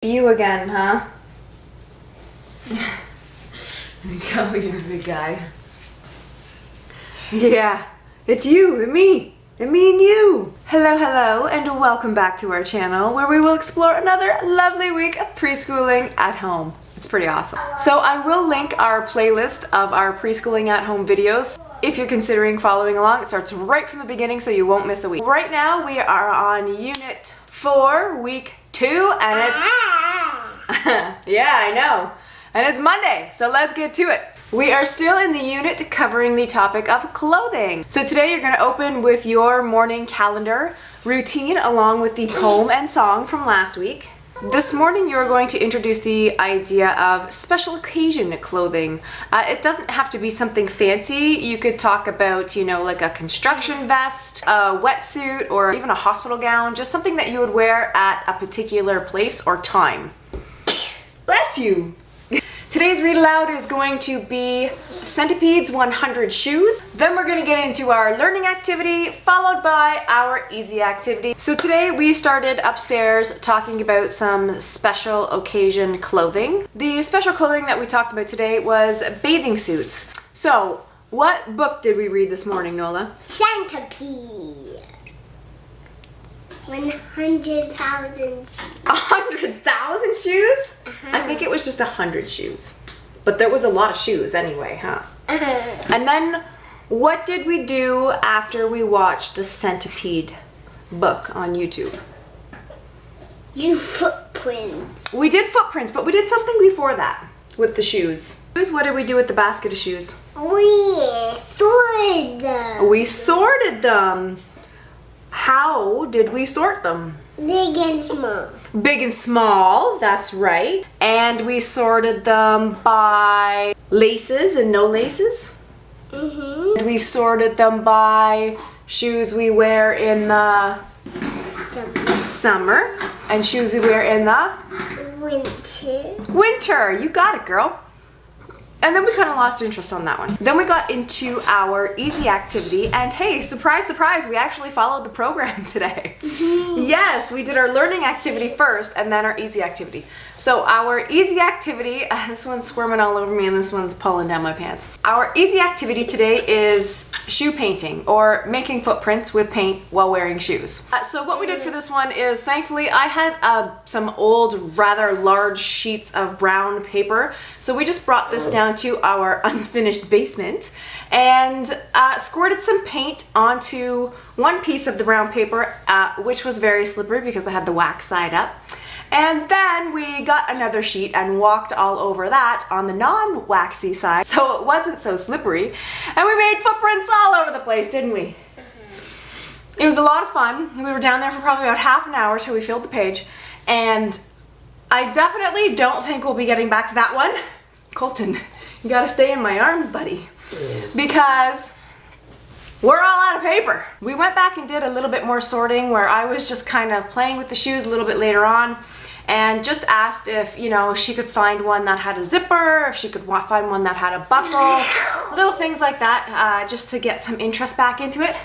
You again, huh? Come here, big guy. Yeah, it's you and me and you. Hello, and welcome back to our channel where we will explore another lovely week of preschooling at home. It's pretty awesome. So I will link our playlist of our preschooling at home videos. If you're considering following along, it starts right from the beginning so you won't miss a week. Right now we are on unit 4, week 2, and it's yeah, I know. And it's Monday, so let's get to it. We are still in the unit covering the topic of clothing. So today you're going to open with your morning calendar routine along with the poem and song from last week. This morning you're going to introduce the idea of special occasion clothing. It doesn't have to be something fancy. You could talk about, like a construction vest, a wetsuit, or even a hospital gown, just something that you would wear at a particular place or time. Bless you! Today's read aloud is going to be Centipede's 100 Shoes. Then we're going to get into our learning activity, followed by our easy activity. So today we started upstairs talking about some special occasion clothing. The special clothing that we talked about today was bathing suits. So what book did we read this morning, Nola? Centipede. 100,000 shoes. 100,000 shoes? I think it was just 100 shoes. But there was a lot of shoes anyway, huh? And then what did we do after we watched the Centipede book on YouTube? You footprints. We did footprints, but we did something before that with the shoes. What did we do with the basket of shoes? We sorted them. We sorted them. How did we sort them? Big and small. Big and small, that's right. And we sorted them by laces and no laces. And we sorted them by shoes we wear in the summer and shoes we wear in the winter. You got it, girl. And then we kind of lost interest on that one. Then we got into our easy activity, and hey, surprise, surprise, we actually followed the program today. Yes, we did our learning activity first and then our easy activity. So our easy activity, this one's squirming all over me and this one's pulling down my pants. Our easy activity today is shoe painting, or making footprints with paint while wearing shoes. So what we did for this one is, thankfully, I had some old, rather large sheets of brown paper. So we just brought this down to our unfinished basement and squirted some paint onto one piece of the brown paper, which was very slippery because I had the wax side up. And then we got another sheet and walked all over that on the non-waxy side so it wasn't so slippery. And we made footprints all over the place, didn't we? It was a lot of fun. We were down there for probably about half an hour till we filled the page. And I definitely don't think we'll be getting back to that one. Colton, you gotta stay in my arms, buddy. Because we're all out of paper. We went back and did a little bit more sorting where I was just kind of playing with the shoes a little bit later on and just asked if, she could find one that had a zipper, if she could find one that had a buckle, little things like that, just to get some interest back into it.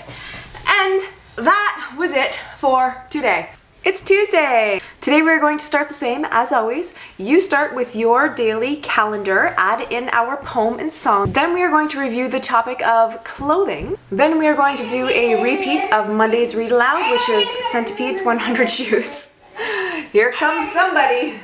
And that was it for today. It's Tuesday. Today we're going to start the same as always. You start with your daily calendar, add in our poem and song. Then we are going to review the topic of clothing. Then we are going to do a repeat of Monday's read aloud, which is Centipede's 100 Shoes. Here comes somebody.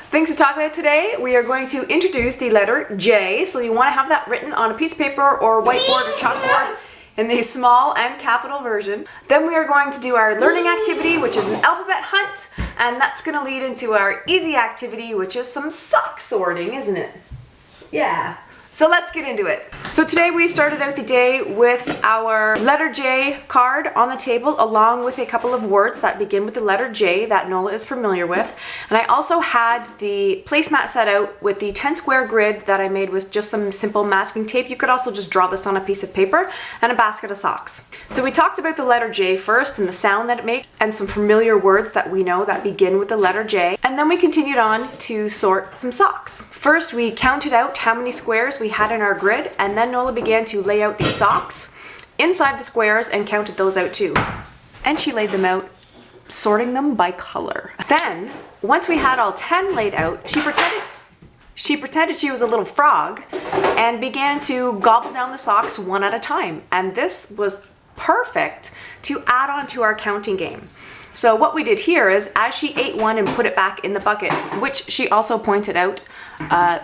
Things to talk about today. We are going to introduce the letter J. So you want to have that written on a piece of paper or whiteboard or chalkboard in the small and capital version. Then we are going to do our learning activity, which is an alphabet hunt, and that's going to lead into our easy activity, which is some sock sorting, isn't it? Yeah. So let's get into it. So today we started out the day with our letter J card on the table, along with a couple of words that begin with the letter J that Nola is familiar with. And I also had the placemat set out with the 10 square grid that I made with just some simple masking tape. You could also just draw this on a piece of paper and a basket of socks. So we talked about the letter J first and the sound that it makes and some familiar words that we know that begin with the letter J. And then we continued on to sort some socks. First, we counted out how many squares we had in our grid, and then Nola began to lay out the socks inside the squares and counted those out too. And she laid them out sorting them by color. Then, once we had all 10 laid out, she pretended she was a little frog and began to gobble down the socks one at a time. And this was perfect to add on to our counting game. So what we did here is, as she ate one and put it back in the bucket, which she also pointed out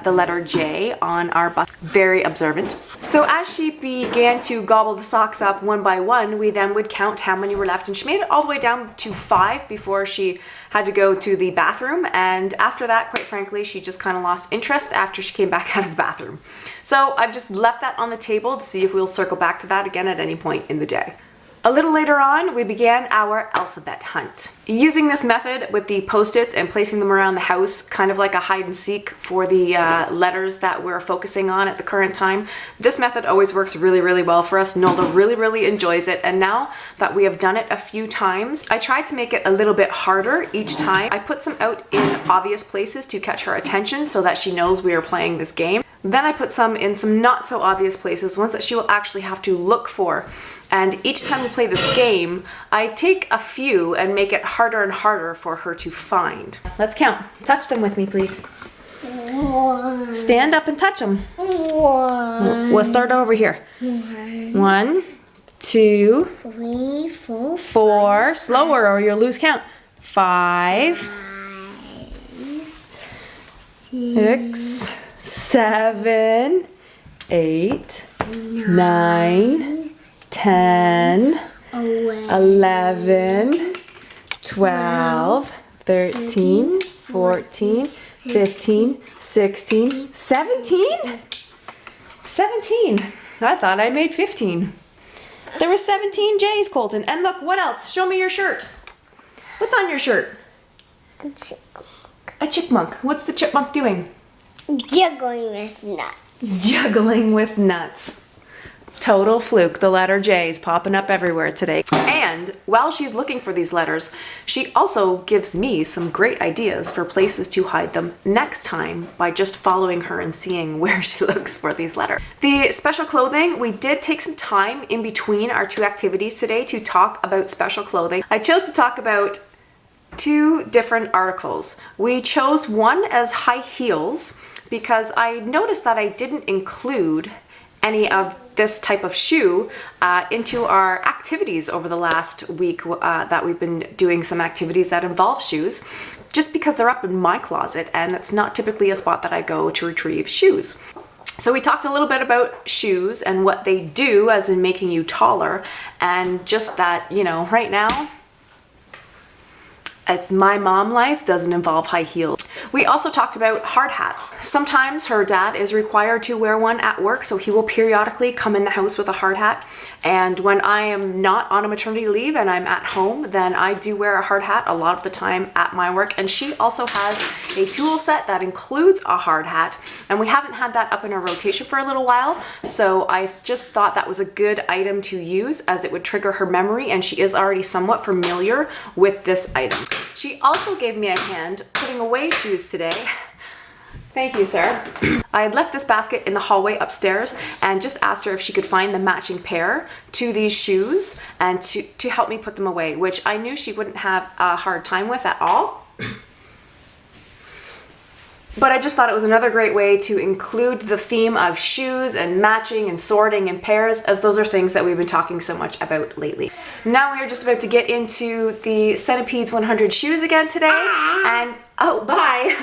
the letter J on our bucket, very observant. So as she began to gobble the socks up one by one, we then would count how many were left, and she made it all the way down to 5 before she had to go to the bathroom. And after that, quite frankly, she just kind of lost interest after she came back out of the bathroom. So I've just left that on the table to see if we'll circle back to that again at any point in the day. A little later on, we began our alphabet hunt. Using this method with the Post-its and placing them around the house, kind of like a hide and seek for the letters that we're focusing on at the current time, this method always works really, really well for us. Nola really, really enjoys it. And now that we have done it a few times, I try to make it a little bit harder each time. I put some out in obvious places to catch her attention so that she knows we are playing this game. Then I put some in some not so obvious places, ones that she will actually have to look for. And each time we play this game, I take a few and make it harder and harder for her to find. Let's count. Touch them with me, please. 1, Stand up and touch them. 1, We'll start over here. 1, 2, 3, 4, 4. Slower or you'll lose count. 5, 6, 7, 8, 9, 10, 11, 12, 13, 14, 15, 16, 17? 17. I thought I made 15. There were 17 J's, Colton. And look, what else? Show me your shirt. What's on your shirt? A chipmunk. What's the chipmunk doing? Juggling with nuts. Juggling with nuts. Total fluke. The letter J is popping up everywhere today. And while she's looking for these letters, she also gives me some great ideas for places to hide them next time by just following her and seeing where she looks for these letters. The special clothing, we did take some time in between our 2 activities today to talk about special clothing. I chose to talk about 2 different articles. We chose one as high heels because I noticed that I didn't include any of this type of shoe into our activities over the last week that we've been doing some activities that involve shoes, just because they're up in my closet and it's not typically a spot that I go to retrieve shoes. So we talked a little bit about shoes and what they do as in making you taller, and just that, you know, right now, as my mom life doesn't involve high heels. We also talked about hard hats. Sometimes her dad is required to wear one at work, so he will periodically come in the house with a hard hat. And when I am not on a maternity leave and I'm at home, then I do wear a hard hat a lot of the time at my work. And she also has a tool set that includes a hard hat. And we haven't had that up in our rotation for a little while. So I just thought that was a good item to use as it would trigger her memory. And she is already somewhat familiar with this item. She also gave me a hand putting away shoes today. Thank you, sir. I had left this basket in the hallway upstairs and just asked her if she could find the matching pair to these shoes and to help me put them away, which I knew she wouldn't have a hard time with at all. But I just thought it was another great way to include the theme of shoes and matching and sorting and pairs, as those are things that we've been talking so much about lately. Now we are just about to get into the Centipedes 100 shoes again today, and oh, bye.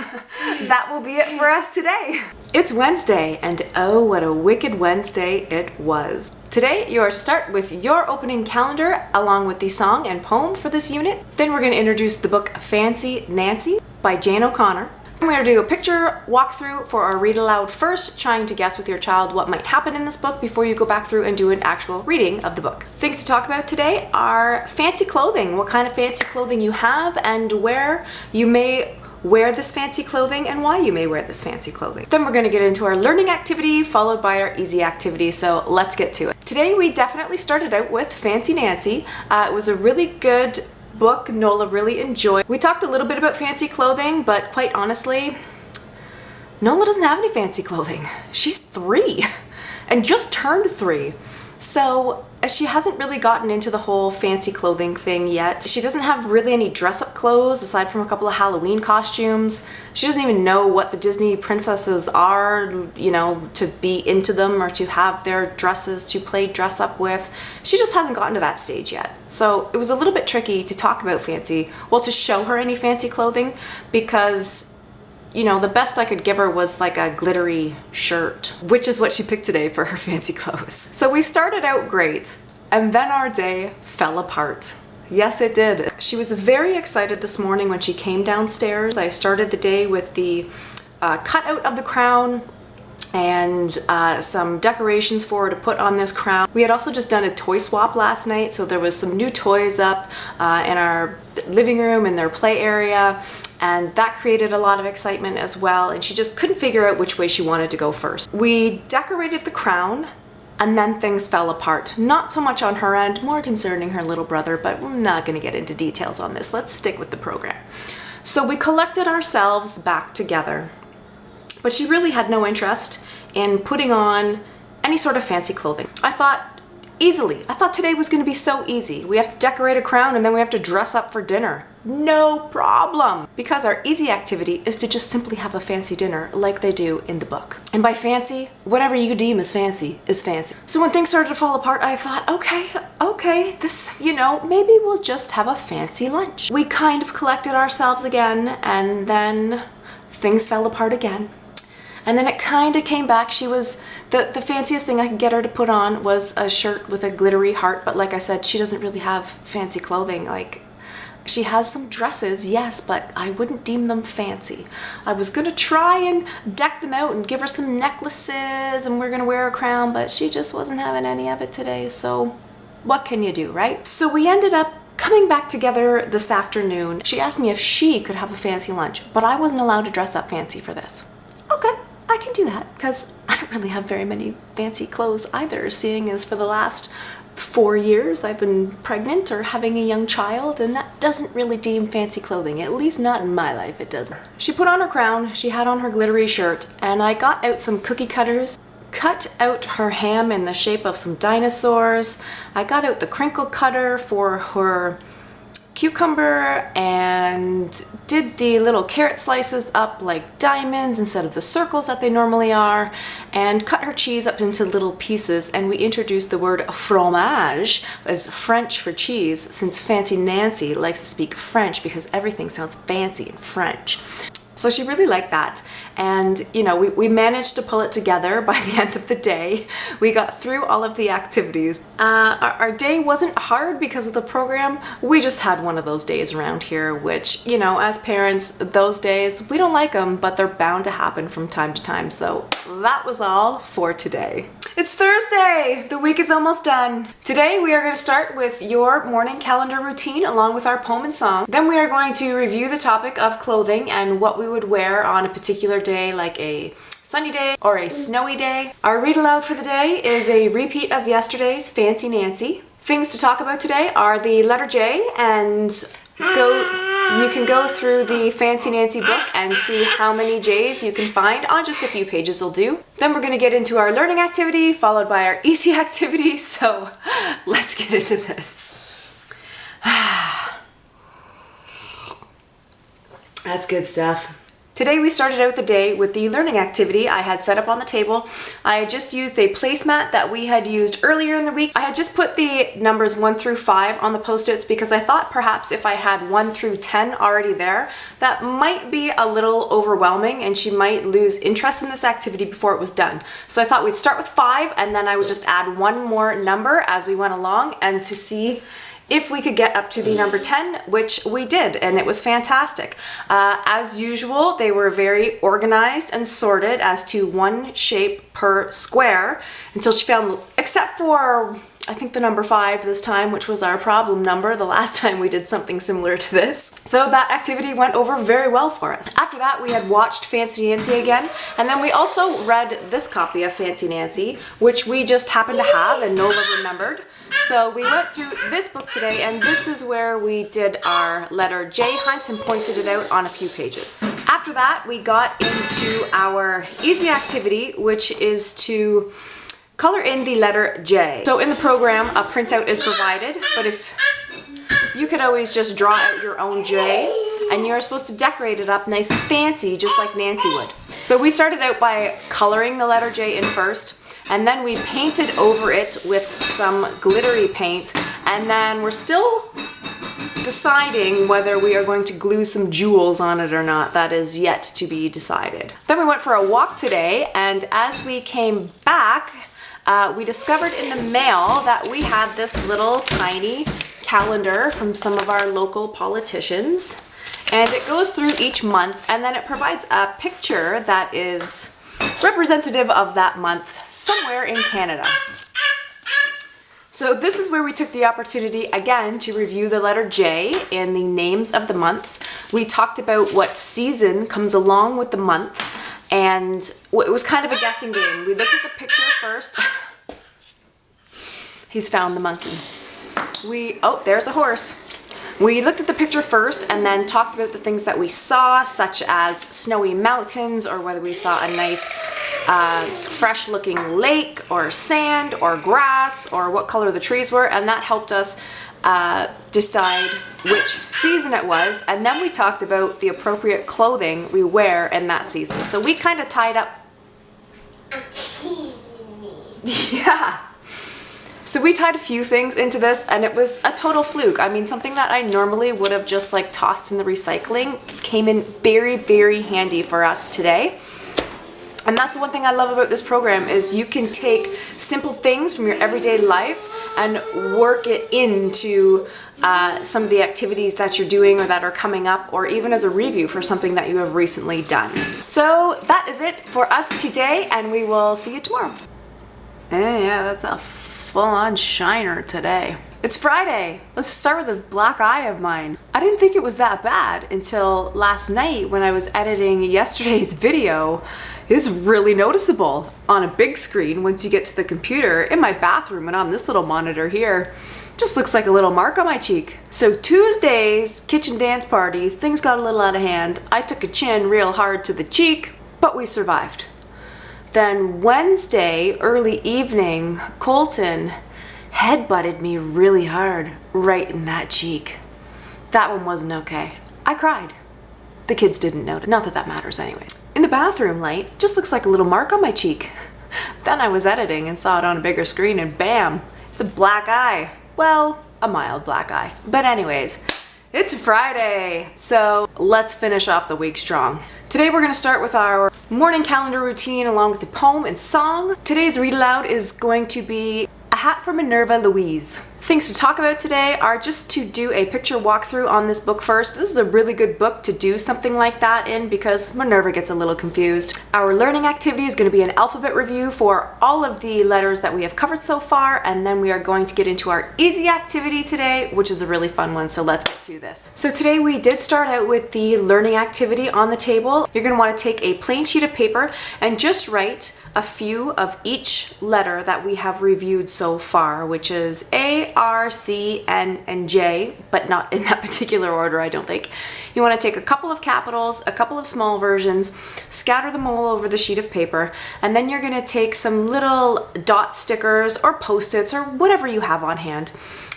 That will be it for us today. It's Wednesday, and oh, what a wicked Wednesday it was. Today, you are to start with your opening calendar along with the song and poem for this unit. Then we're going to introduce the book Fancy Nancy by Jane O'Connor. We're going to do a picture walkthrough for our read aloud first, trying to guess with your child what might happen in this book before you go back through and do an actual reading of the book. Things to talk about today are fancy clothing, what kind of fancy clothing you have and where you may wear this fancy clothing and why you may wear this fancy clothing. Then we're going to get into our learning activity followed by our easy activity, so let's get to it. Today we definitely started out with Fancy Nancy. It was a really good book Nola really enjoyed. We talked a little bit about fancy clothing, but quite honestly, Nola doesn't have any fancy clothing. She's 3 and just turned 3. So she hasn't really gotten into the whole fancy clothing thing yet. She doesn't have really any dress-up clothes aside from a couple of Halloween costumes. She doesn't even know what the Disney princesses are, you know, to be into them or to have their dresses to play dress up with. She just hasn't gotten to that stage yet. So it was a little bit tricky to talk about fancy, well, to show her any fancy clothing, because you know, the best I could give her was like a glittery shirt, which is what she picked today for her fancy clothes. So we started out great, and then our day fell apart. Yes, it did. She was very excited this morning when she came downstairs. I started the day with the cutout of the crown and some decorations for her to put on this crown. We had also just done a toy swap last night, so there was some new toys up in our living room and their play area, and that created a lot of excitement as well, and she just couldn't figure out which way she wanted to go first. We decorated the crown, and then things fell apart. Not so much on her end, more concerning her little brother, but I'm not gonna get into details on this. Let's stick with the program. So we collected ourselves back together, but she really had no interest in putting on any sort of fancy clothing. I thought today was gonna be so easy. We have to decorate a crown and then we have to dress up for dinner. No problem. Because our easy activity is to just simply have a fancy dinner like they do in the book. And by fancy, whatever you deem as fancy is fancy. So when things started to fall apart, I thought, okay, this, you know, maybe we'll just have a fancy lunch. We kind of collected ourselves again, and then things fell apart again. And then it kind of came back. She was, the fanciest thing I could get her to put on was a shirt with a glittery heart, but like I said, she doesn't really have fancy clothing. Like, she has some dresses, yes, but I wouldn't deem them fancy. I was gonna try and deck them out and give her some necklaces and we're gonna wear a crown, but she just wasn't having any of it today, so what can you do, right? So we ended up coming back together this afternoon. She asked me if she could have a fancy lunch, but I wasn't allowed to dress up fancy for this. Okay, I can do that, because I don't really have very many fancy clothes either, seeing as for the last 4 years I've been pregnant or having a young child, and that doesn't really deem fancy clothing, at least not in my life it doesn't. She put on her crown, she had on her glittery shirt, and I got out some cookie cutters, cut out her ham in the shape of some dinosaurs. I got out the crinkle cutter for her cucumber and did the little carrot slices up like diamonds instead of the circles that they normally are, and cut her cheese up into little pieces, and we introduced the word fromage as French for cheese, since Fancy Nancy likes to speak French because everything sounds fancy in French. So she really liked that, and you know, we managed to pull it together by the end of the day. We got through all of the activities. Our day wasn't hard because of the program. We just had one of those days around here, which, you know, as parents, those days, we don't like them, but they're bound to happen from time to time. So that was all for today. It's Thursday! The week is almost done. Today we are going to start with your morning calendar routine along with our poem and song. Then we are going to review the topic of clothing and what we would wear on a particular day, like a sunny day or a snowy day. Our read aloud for the day is a repeat of yesterday's Fancy Nancy. Things to talk about today are the letter J, and you can go through the Fancy Nancy book and see how many J's you can find on just a few pages will do. Then we're going to get into our learning activity, followed by our easy activity, so let's get into this. That's good stuff. Today we started out the day with the learning activity I had set up on the table. I had just used a placemat that we had used earlier in the week. I had just put the numbers 1 through 5 on the post-its because I thought perhaps if I had 1 through 10 already there, that might be a little overwhelming and she might lose interest in this activity before it was done. So I thought we'd start with 5 and then I would just add 1 more number as we went along, and to see if we could get up to the number 10, which we did, and it was fantastic. As usual, they were very organized and sorted as to 1 shape per square until she found, except for I think the number 5 this time, which was our problem number the last time we did something similar to this. So that activity went over very well for us. After that, we had watched Fancy Nancy again, and then we also read this copy of Fancy Nancy, which we just happened to have and Nova remembered. So we went through this book today, and this is where we did our letter J hunt and pointed it out on a few pages. After that, we got into our easy activity, which is to color in the letter J. So in the program, a printout is provided, but if you could always just draw out your own J, and you're supposed to decorate it up nice and fancy, just like Nancy would. So we started out by coloring the letter J in first, and then we painted over it with some glittery paint, and then we're still deciding whether we are going to glue some jewels on it or not. That is yet to be decided. Then we went for a walk today, and as we came back, we discovered in the mail that we had this little tiny calendar from some of our local politicians, and it goes through each month, and then it provides a picture that is representative of that month somewhere in Canada. So this is where we took the opportunity again to review the letter J in the names of the months. We talked about what season comes along with the month, and it was kind of a guessing game. We looked at the picture first. He's found the monkey. Oh, there's a horse. We looked at the picture first and then talked about the things that we saw, such as snowy mountains, or whether we saw a nice fresh looking lake or sand or grass, or what color the trees were, and that helped us decide which season it was. And then we talked about the appropriate clothing we wear in that season. So we kind of tied up. Yeah. So we tied a few things into this, and it was a total fluke. I mean, something that I normally would have just like tossed in the recycling came in very, very handy for us today. And that's the one thing I love about this program, is you can take simple things from your everyday life and work it into some of the activities that you're doing or that are coming up, or even as a review for something that you have recently done. So that is it for us today, and we will see you tomorrow. Yeah, that's a full-on shiner today. It's Friday. Let's start with this black eye of mine. I didn't think it was that bad until last night when I was editing yesterday's video. It's really noticeable on a big screen once you get to the computer. In my bathroom and on this little monitor here, just looks like a little mark on my cheek. So Tuesday's kitchen dance party, things got a little out of hand. I took a chin real hard to the cheek, but we survived. Then Wednesday, early evening, Colton headbutted me really hard right in that cheek. That one wasn't okay. I cried. The kids didn't notice. Not that that matters anyways. In the bathroom light, just looks like a little mark on my cheek. Then I was editing and saw it on a bigger screen, and bam, it's a black eye. Well, a mild black eye. But anyways, it's Friday, so let's finish off the week strong. Today we're going to start with our morning calendar routine along with the poem and song. Today's read aloud is going to be A Hat for Minerva Louise. Things to talk about today are just to do a picture walkthrough on this book first. This is a really good book to do something like that in because Minerva gets a little confused. Our learning activity is going to be an alphabet review for all of the letters that we have covered so far, and then we are going to get into our easy activity today, which is a really fun one, so let's get to this. So today we did start out with the learning activity on the table. You're going to want to take a plain sheet of paper and just write a few of each letter that we have reviewed so far, which is A, R, C, N, and J, but not in that particular order, I don't think. You want to take a couple of capitals, a couple of small versions, scatter them all over the sheet of paper, and then you're going to take some little dot stickers or post-its or whatever you have on hand,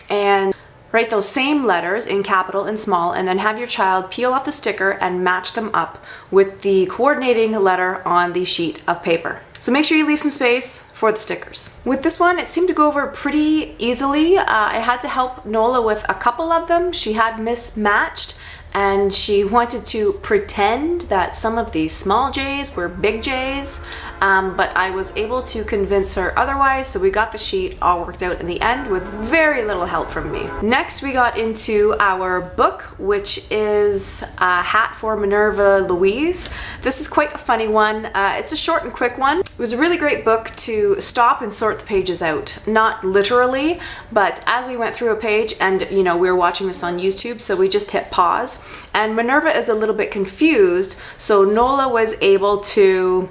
and write those same letters in capital and small, and then have your child peel off the sticker and match them up with the coordinating letter on the sheet of paper. So make sure you leave some space for the stickers. With this one, it seemed to go over pretty easily. I had to help Nola with a couple of them. She had mismatched, and she wanted to pretend that some of these small J's were big J's, but I was able to convince her otherwise, so we got the sheet all worked out in the end with very little help from me. Next, we got into our book, which is A Hat for Minerva Louise. This is quite a funny one. It's a short and quick one. It was a really great book to stop and sort the pages out. Not literally, but as we went through a page, and we were watching this on YouTube, so we just hit pause. And Minerva is a little bit confused, so Nola was able to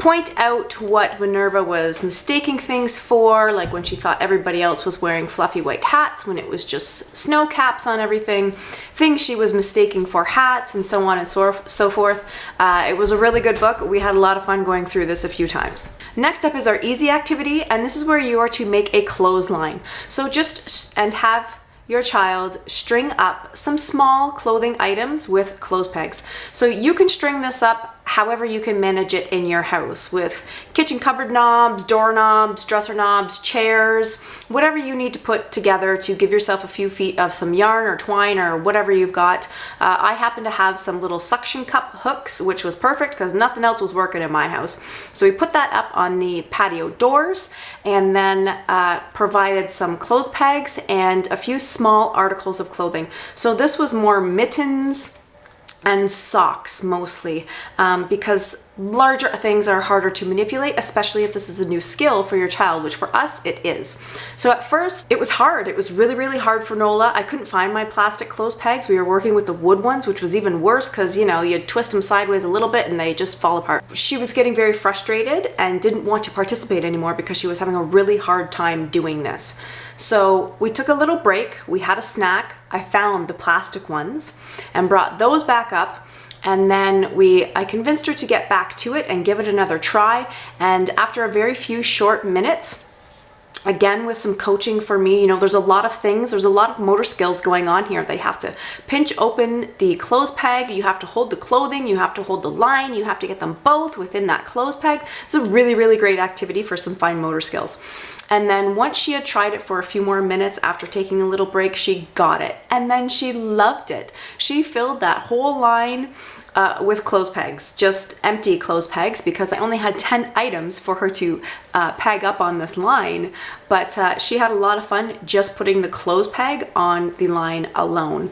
point out what Minerva was mistaking things for, like when she thought everybody else was wearing fluffy white hats when it was just snow caps on everything, things she was mistaking for hats, and so on and so forth. It was a really good book. We had a lot of fun going through this a few times. Next up is our easy activity, and this is where you are to make a clothesline. So and have your child string up some small clothing items with clothes pegs. So you can string this up however you can manage it in your house, with kitchen cupboard knobs, door knobs, dresser knobs, chairs, whatever you need to put together to give yourself a few feet of some yarn or twine or whatever you've got. I happen to have some little suction cup hooks, which was perfect because nothing else was working in my house. So we put that up on the patio doors, and then provided some clothes pegs and a few small articles of clothing. So this was more mittens and socks mostly, because larger things are harder to manipulate, especially if this is a new skill for your child, which for us it is. So at first it was hard. It was really, really hard for Nola. I couldn't find my plastic clothes pegs. We were working with the wood ones, which was even worse because, you know, you twist them sideways a little bit and they just fall apart. She was getting very frustrated and didn't want to participate anymore because she was having a really hard time doing this. So we took a little break. We had a snack. I found the plastic ones and brought those back up. And then I convinced her to get back to it and give it another try. And after a very few short minutes, again with some coaching for me, you know, there's a lot of motor skills going on here. They have to pinch open the clothes peg, you have to hold the clothing, you have to hold the line, you have to get them both within that clothes peg. It's a really, really great activity for some fine motor skills. And then once she had tried it for a few more minutes after taking a little break, she got it. And then she loved it. She filled that whole line with clothes pegs, just empty clothes pegs, because I only had 10 items for her to peg up on this line. But she had a lot of fun just putting the clothes peg on the line alone.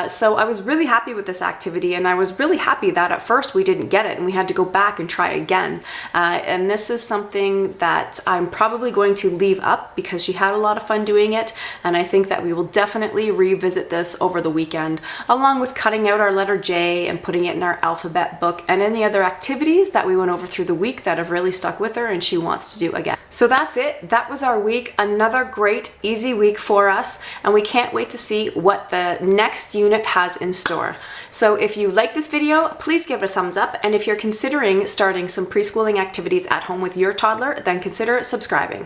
So I was really happy with this activity, and I was really happy that at first we didn't get it and we had to go back and try again. And this is something that I'm probably going to leave up because she had a lot of fun doing it, and I think that we will definitely revisit this over the weekend, along with cutting out our letter J and putting it in our alphabet book and any other activities that we went over through the week that have really stuck with her and she wants to do again. So that's it. That was our week. Another great, easy week for us, and we can't wait to see what the next unit has in store. So if you like this video, please give it a thumbs up, and if you're considering starting some preschooling activities at home with your toddler, then consider subscribing.